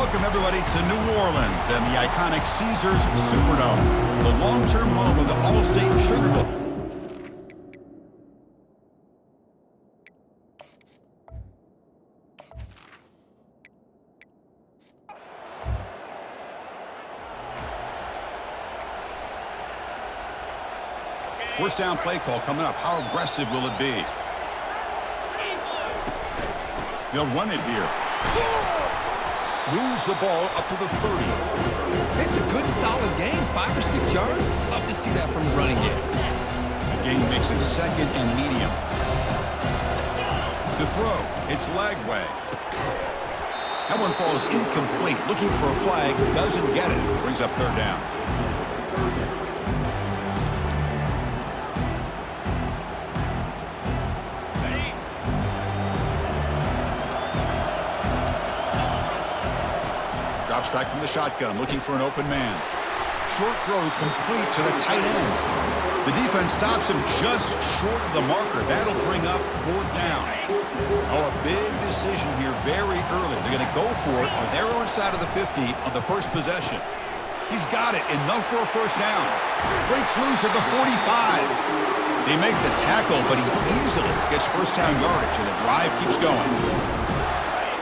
Welcome, everybody, to New Orleans and the iconic Caesars Superdome, the long-term home of the All-State Sugar Bowl. First down play call coming up. How aggressive will it be? They'll run it here. Moves the ball up to the 30. It's a good, solid game. 5 or 6 yards. Love to see that from the running game. The game makes it second and medium. To throw, it's Lagway. That one falls incomplete. Looking for a flag, doesn't get it. Brings up third down. Drops back from the shotgun, looking for an open man. Short throw complete to the tight end. The defense stops him just short of the marker. That'll bring up fourth down. Oh, a big decision here very early. They're going to go for it on their own side of the 50 on the first possession. He's got it. Enough for a first down. Breaks loose at the 45. They make the tackle, but he easily gets first down yardage, and the drive keeps going.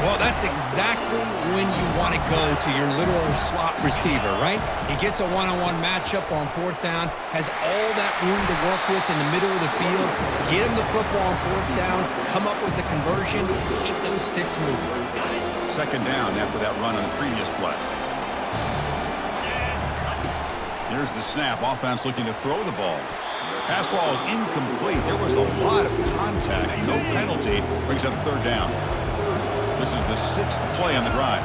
Well, that's exactly when you want to go to your literal slot receiver, right? He gets a one-on-one matchup on fourth down, has all that room to work with in the middle of the field, get him the football on fourth down, come up with a conversion, keep those sticks moving. Second down after that run on the previous play. Here's the snap. Offense looking to throw the ball. Pass ball is incomplete. There was a lot of contact. No penalty. Brings up third down. This is the 6th play on the drive.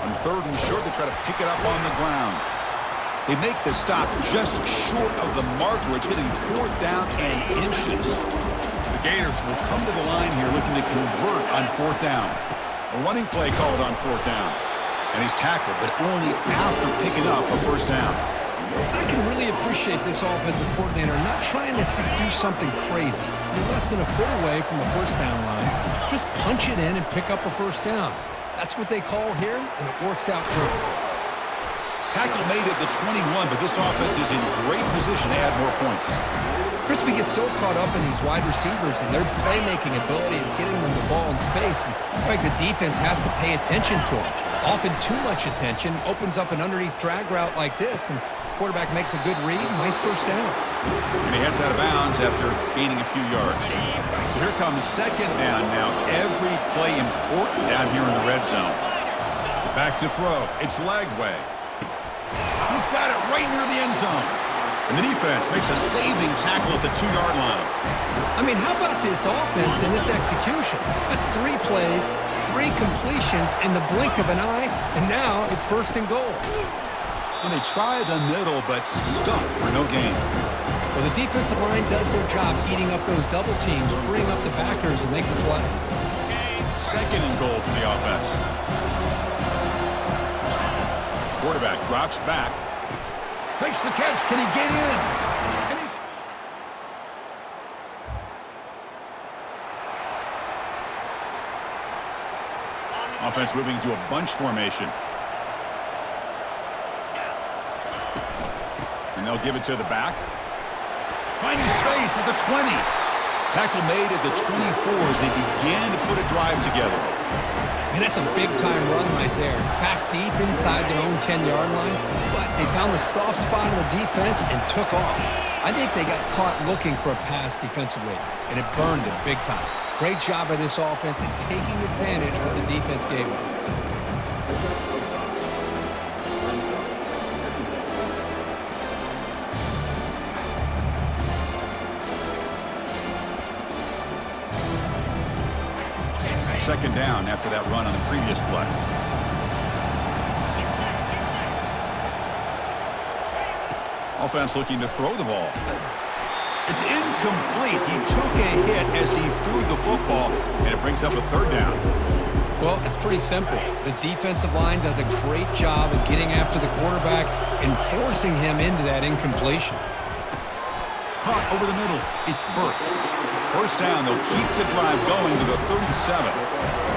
On third and short, they try to pick it up on the ground. They make the stop just short of the marker. It's going to be fourth down and inches. The Gators will come to the line here looking to convert on fourth down. A running play called on fourth down. And he's tackled, but only after picking up a first down. I can really appreciate this offensive coordinator not trying to just do something crazy. You're less than a foot away from the first down line. Just punch it in and pick up a first down. That's what they call here, and it works out perfectly. Tackle made at the 21, but this offense is in great position to add more points. Chris, we get so caught up in these wide receivers and their playmaking ability and getting them the ball in space. And like the defense has to pay attention to them. Often too much attention opens up an underneath drag route like this, and quarterback makes a good read. Nice first down. And he heads out of bounds after gaining a few yards. So here comes second down now. Every play important down here in the red zone. Back to throw. It's Lagway. He's got it right near the end zone. And the defense makes a saving tackle at the 2-yard line. I mean, how about this offense and this execution? That's 3 plays, 3 completions in the blink of an eye, and now it's first and goal. When they try the middle, but stuck for no gain. Well, the defensive line does their job eating up those double teams, freeing up the backers and make the play. Second and goal for the offense. Quarterback drops back. Makes the catch. Can he get in? And he's... Offense moving to a bunch formation. And they'll give it to the back. Finding space at the 20. Tackle made at the 24 as they began to put a drive together. And it's a big-time run right there. Back deep inside their own 10-yard line, but they found the soft spot in the defense and took off. I think they got caught looking for a pass defensively, and it burned them big time. Great job by this offense in taking advantage of what the defense gave them. Second down after that run on the previous play. Offense looking to throw the ball. It's incomplete. He took a hit as he threw the football, and it brings up a third down. Well, it's pretty simple. The defensive line does a great job of getting after the quarterback and forcing him into that incompletion. Caught over the middle. It's Burke. First down. They'll keep the drive going to the 37.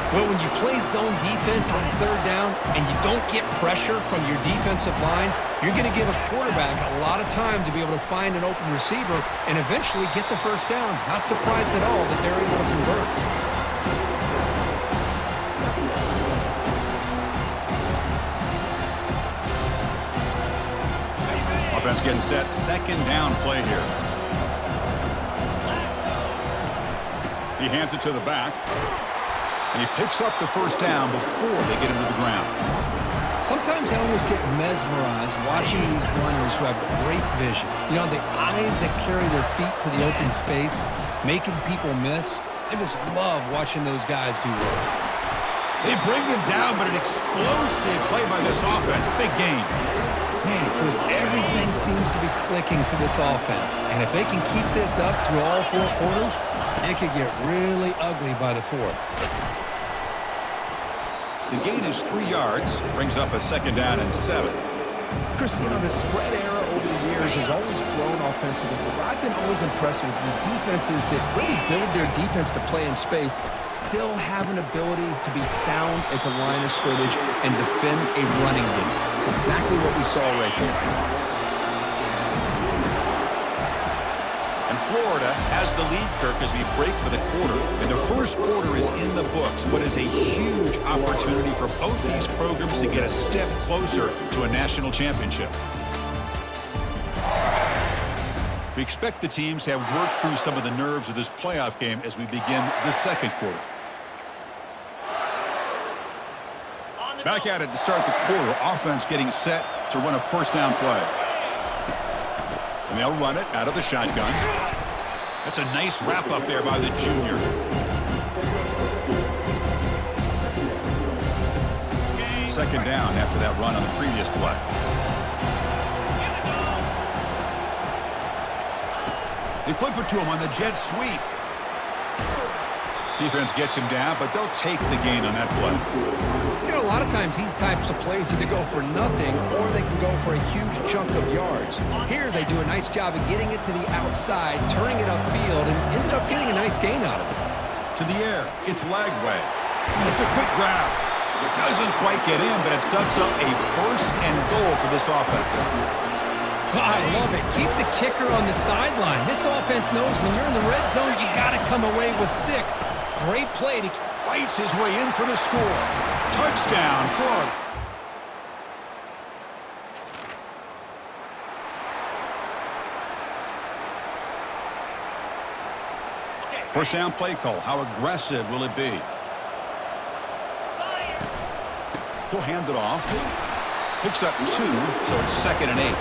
Well, when you play zone defense on third down and you don't get pressure from your defensive line, you're going to give a quarterback a lot of time to be able to find an open receiver and eventually get the first down. Not surprised at all that they're able to convert. Offense getting set. Second down play here. He hands it to the back. And he picks up the first down before they get him to the ground. Sometimes I almost get mesmerized watching these runners who have great vision. You know, the eyes that carry their feet to the open space, making people miss. I just love watching those guys do work. They bring him down, but an explosive play by this offense. Big gain. Man, Chris, everything seems to be clicking for this offense. And if they can keep this up through all four quarters, it could get really ugly by the fourth. The gain is 3 yards, brings up a second down and 7. Chris, you know, the spread era over the years has always grown offensively, but I've been always impressed with the defenses that really build their defense to play in space, still have an ability to be sound at the line of scrimmage and defend a running game. It's exactly what we saw right there. Florida has the lead, Kirk, as we break for the quarter. And the first quarter is in the books, but is a huge opportunity for both these programs to get a step closer to a national championship. We expect the teams to have worked through some of the nerves of this playoff game as we begin the second quarter. Back at it to start the quarter. Offense getting set to run a first down play. And they'll run it out of the shotgun. That's a nice wrap-up there by the junior. Second down after that run on the previous play. They flip it to him on the jet sweep. Defense gets him down, but they'll take the gain on that play. You know, a lot of times these types of plays either go for nothing or they can go for a huge chunk of yards. Here they do a nice job of getting it to the outside, turning it upfield, and ended up getting a nice gain out of it. To the air, it's Lagway. It's a quick grab. It doesn't quite get in, but it sets up a first and goal for this offense. I love it. Keep the kicker on the sideline. This offense knows when you're in the red zone, you got to come away with 6. Great play to fights his way in for the score. Touchdown, Florida. First down play call. How aggressive will it be? He'll hand it off. Picks up 2, so it's 2nd and 8.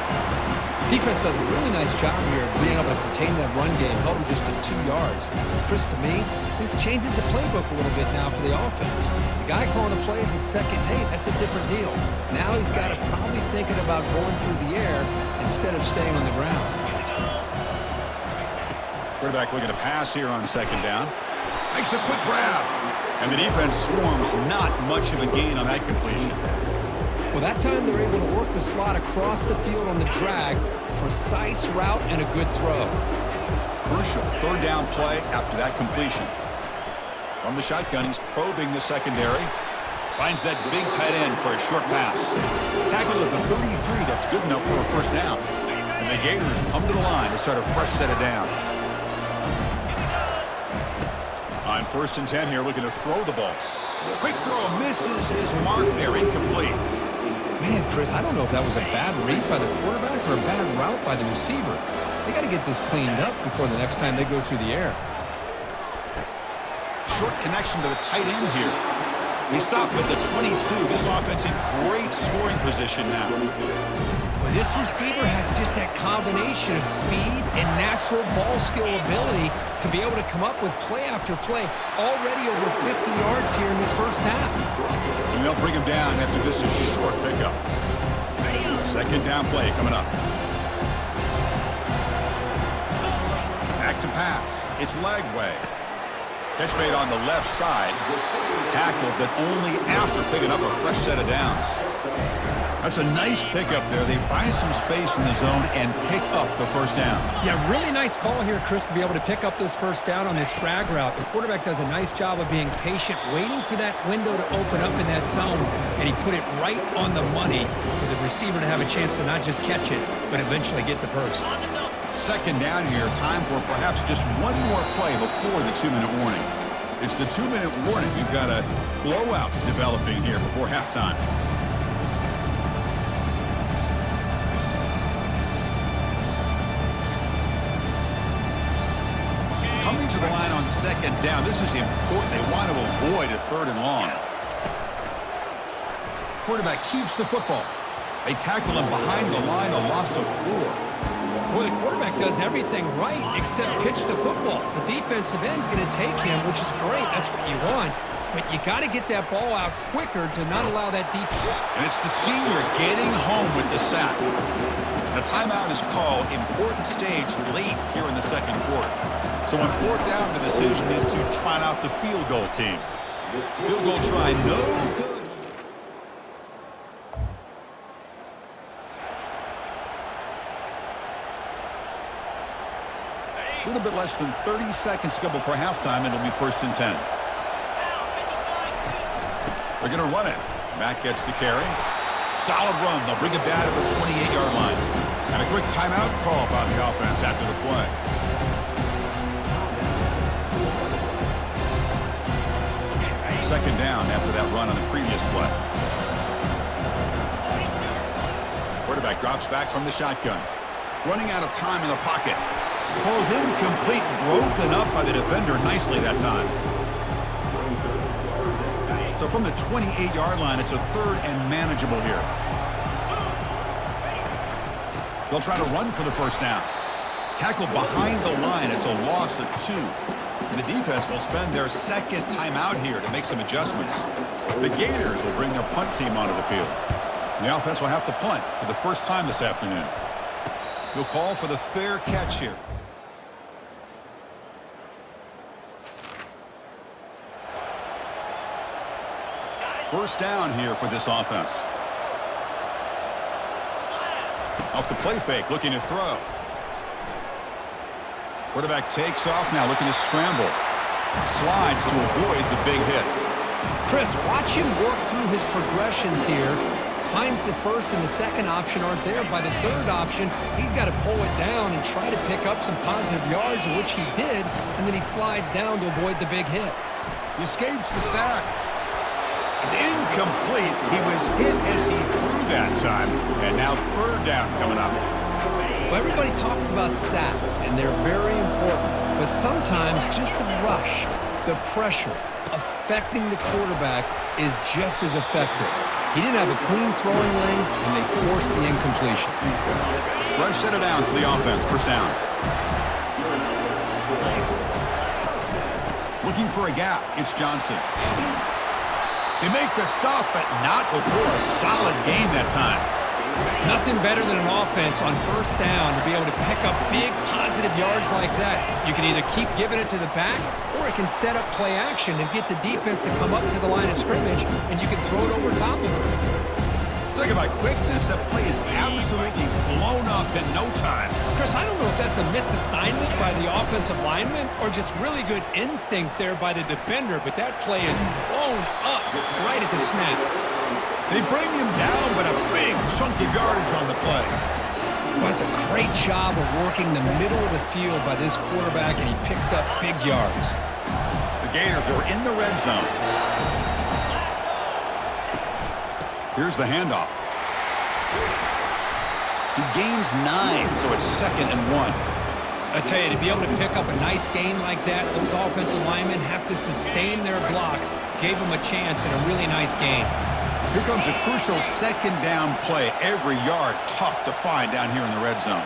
Defense does a really nice job here of being able to contain that run game, held him just to 2 yards. Chris, to me, this changes the playbook a little bit now for the offense. The guy calling the plays at 2nd and 8, that's a different deal. Now he's got to probably thinking about going through the air instead of staying on the ground. Quarterback looking to pass here on 2nd down. Makes a quick grab. And the defense swarms. Not much of a gain on that completion. Well, that time they're able to work the slot across the field on the drag. Precise route and a good throw. Crucial third down play after that completion. From the shotgun, he's probing the secondary. Finds that big tight end for a short pass. Tackled at the 33, that's good enough for a first down. And the Gators come to the line to start a fresh set of downs. On 1st and 10 here, looking to throw the ball. Quick throw, misses his mark there, incomplete. Man, Chris, I don't know if that was a bad read by the quarterback or a bad route by the receiver. They got to get this cleaned up before the next time they go through the air. Short connection to the tight end here. They stop at the 22. This offense in great scoring position now. Well, this receiver has just that combination of speed and natural ball skill ability to be able to come up with play after play. Already over 50 yards here in this first half. And they'll bring him down after just a short pickup. Second down play coming up. Back to pass. It's Lagway. Catch made on the left side. Tackled, but only after picking up a fresh set of downs. That's a nice pickup there. They find some space in the zone and pick up the first down. Yeah, really nice call here, Chris, to be able to pick up this first down on this drag route. The quarterback does a nice job of being patient, waiting for that window to open up in that zone, and he put it right on the money for the receiver to have a chance to not just catch it, but eventually get the first. Second down here, time for perhaps just one more play before the 2-minute warning. It's the 2-minute warning. We've got a blowout developing here before halftime. Coming to the line on second down. This is important. They want to avoid a 3rd and long. Quarterback keeps the football. They tackle him behind the line, a loss of 4. Well, the quarterback does everything right except pitch the football. The defensive end's going to take him, which is great. That's what you want. But you got to get that ball out quicker to not allow that defense. And it's the senior getting home with the sack. The timeout is called. Important stage late here in the second quarter. So on 4th down, the decision is to trot out the field goal team. Field goal try, no good. A little bit less than 30 seconds to go before halftime, and it'll be 1st and 10. They're going to run it. Matt gets the carry. Solid run. They'll bring it down to the 28-yard line. And a quick timeout call by the offense after the play. Second down after that run on the previous play. Quarterback drops back from the shotgun. Running out of time in the pocket. Falls incomplete, broken up by the defender nicely that time. So from the 28-yard line, it's a 3rd and manageable here. They'll try to run for the first down. Tackled behind the line, it's a loss of 2. And the defense will spend their second timeout here to make some adjustments. The Gators will bring their punt team onto the field. And the offense will have to punt for the first time this afternoon. He'll call for the fair catch here. First down here for this offense. Off the play fake, looking to throw. Quarterback takes off now, looking to scramble. Slides to avoid the big hit. Chris, watch him work through his progressions here. Finds the first and the second option aren't there. By the 3rd option, he's got to pull it down and try to pick up some positive yards, which he did, and then he slides down to avoid the big hit. He escapes the sack. It's incomplete. He was hit as he threw that time, and now 3rd down coming up. Well, everybody talks about sacks, and they're very important, but sometimes just the rush, the pressure, affecting the quarterback is just as effective. He didn't have a clean throwing lane, and they forced the incompletion. Fresh set of downs for the offense. First down. Looking for a gap. It's Johnson. They make the stop, but not before a solid gain that time. Nothing better than an offense on first down to be able to pick up big positive yards like that. You can either keep giving it to the back, or it can set up play action and get the defense to come up to the line of scrimmage, and you can throw it over top of them. Talk about quickness. That play is absolutely blown up in no time. Chris, I don't know if that's a misassignment by the offensive lineman or just really good instincts there by the defender, but that play is blown up right at the snap. They bring him down, but a big chunk of yardage on the play. Well, it's a great job of working the middle of the field by this quarterback, and he picks up big yards. The Gators are in the red zone. Here's the handoff. He gains 9, so it's 2nd and 1. I tell you, to be able to pick up a nice gain like that, those offensive linemen have to sustain their blocks. Gave him a chance and a really nice gain. Here comes a crucial 2nd down play. Every yard tough to find down here in the red zone.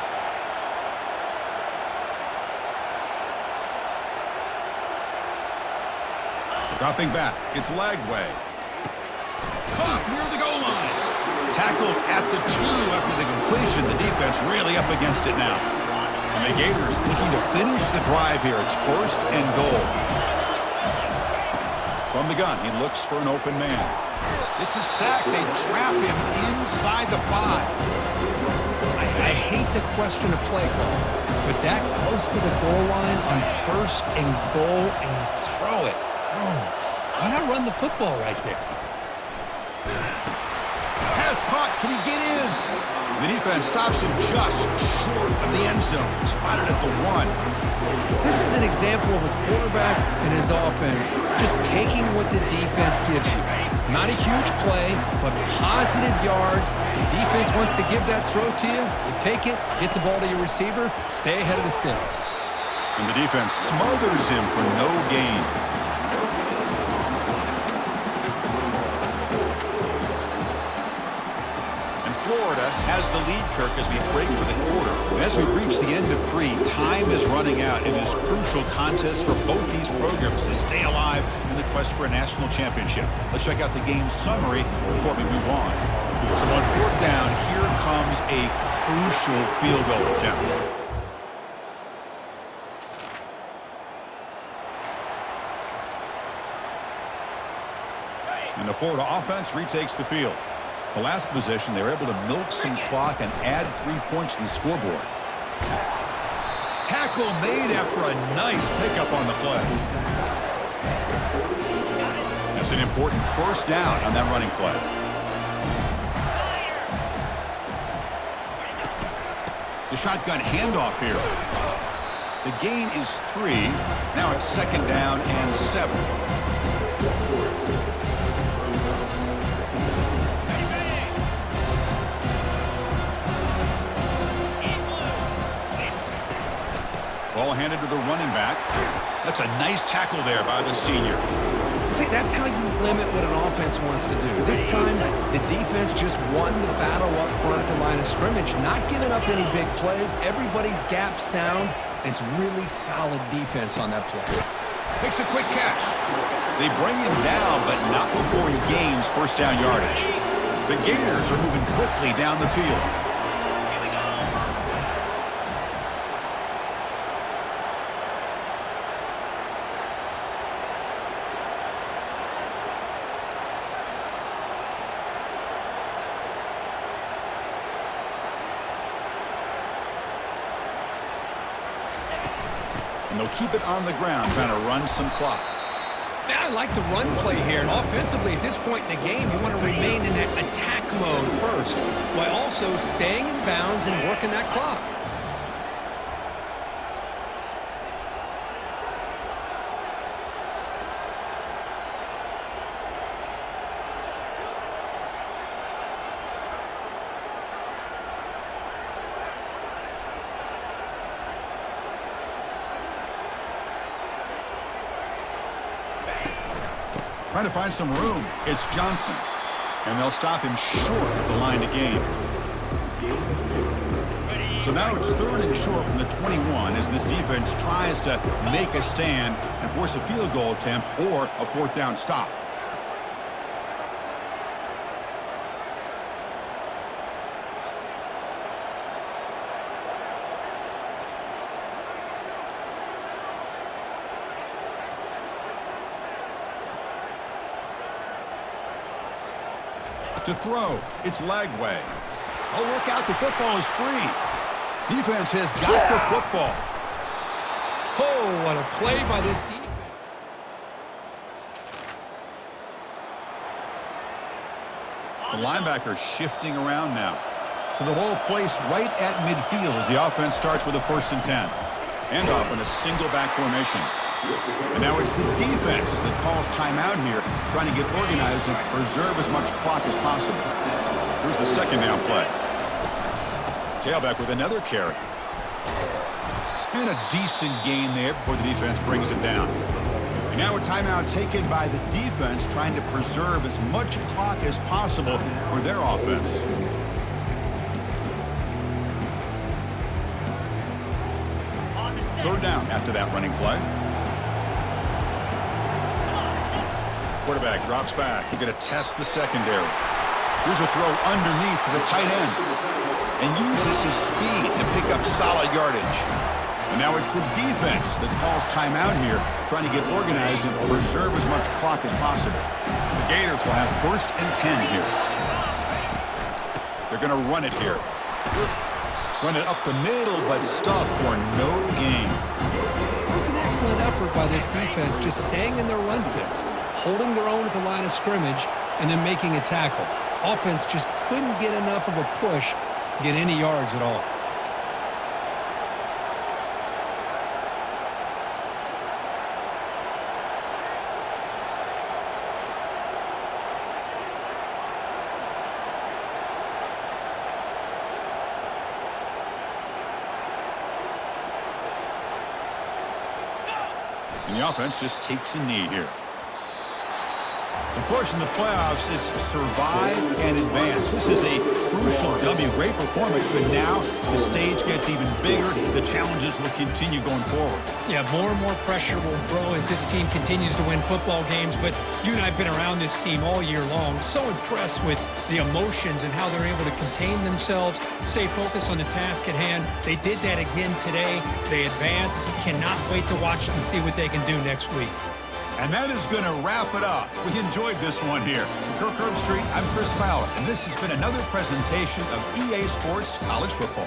Dropping back, it's Lagway. Caught near the goal line. Tackled at the 2 after the completion. The defense really up against it now. And the Gators looking to finish the drive here. It's 1st and goal. From the gun, he looks for an open man. It's a sack. They trap him inside the 5. I hate to question a play call, but that close to the goal line on 1st and goal, and you throw it. Oh, why not run the football right there? Pass caught. Can he get in? The defense stops him just short of the end zone. Spotted at the 1. This is an example of a quarterback and his offense just taking what the defense gives you. Not a huge play, but positive yards. The defense wants to give that throw to you. You take it, get the ball to your receiver, stay ahead of the sticks. And the defense smothers him for no gain. Florida has the lead, Kirk, as we break for the quarter. And as we reach the end of 3, time is running out in this crucial contest for both these programs to stay alive in the quest for a national championship. Let's check out the game summary before we move on. So on 4th down, here comes a crucial field goal attempt. And the Florida offense retakes the field. The last possession, they were able to milk some clock and add 3 points to the scoreboard. Tackle made after a nice pickup on the play. That's an important 1st down on that running play. The shotgun handoff here. The gain is 3. Now it's 2nd down and 7. Ball handed to the running back. That's a nice tackle there by the senior. See, that's how you limit what an offense wants to do. This time, the defense just won the battle up front at the line of scrimmage, not giving up any big plays. Everybody's gap sound. It's really solid defense on that play. Makes a quick catch. They bring him down, but not before he gains 1st down yardage. The Gators are moving quickly down the field. And they'll keep it on the ground, trying to run some clock. Now, I like the run play here. And offensively, at this point in the game, you want to remain in that attack mode first, while also staying in bounds and working that clock. Trying to find some room. It's Johnson. And they'll stop him short of the line to gain. So now it's 3rd and short from the 21 as this defense tries to make a stand and force a field goal attempt or a 4th down stop. To throw, it's Lagway. Oh, look out, the football is free. Defense has got the football. Oh, what a play by this defense. The linebacker shifting around now. So the ball placed right at midfield as the offense starts with a 1st and 10. And off in a single back formation. And now it's the defense that calls timeout here, trying to get organized and preserve as much clock as possible. Here's the 2nd down play. Tailback with another carry. And a decent gain there before the defense brings him down. And now a timeout taken by the defense, trying to preserve as much clock as possible for their offense. Third down after that running play. Quarterback drops back. He's going to test the secondary. Here's a throw underneath to the tight end. And uses his speed to pick up solid yardage. And now it's the defense that calls timeout here, trying to get organized and preserve as much clock as possible. The Gators will have 1st and 10 here. They're going to run it here. Run it up the middle, but stuff for no gain. It was an excellent effort by this defense, just staying in their run fits, holding their own at the line of scrimmage, and then making a tackle. Offense just couldn't get enough of a push to get any yards at all. And the offense just takes a knee here. Of course, in the playoffs, it's survive and advance. This is a crucial W. Great performance, but now the stage gets even bigger. The challenges will continue going forward. Yeah, more and more pressure will grow as this team continues to win football games, but you and I have been around this team all year long. So impressed with the emotions and how they're able to contain themselves, stay focused on the task at hand. They did that again today. They advance. Cannot wait to watch and see what they can do next week. And that is going to wrap it up. We enjoyed this one here. From Kirk Herbstreit, I'm Chris Fowler, and this has been another presentation of EA Sports College Football.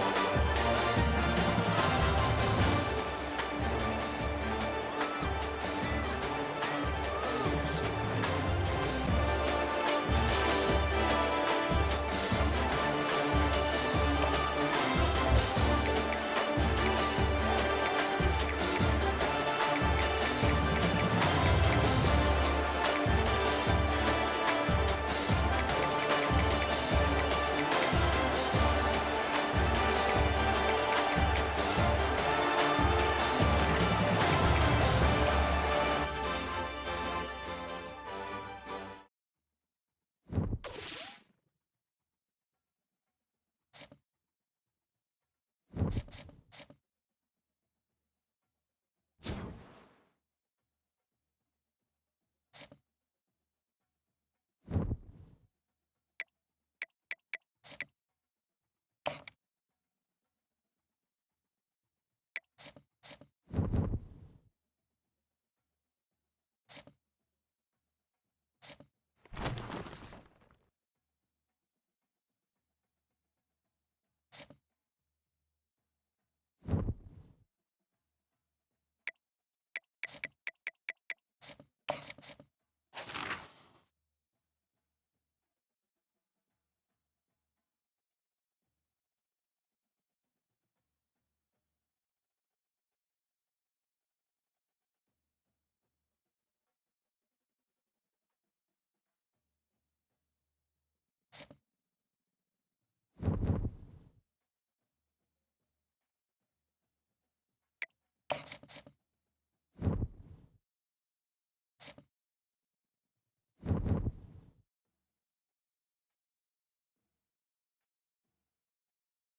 You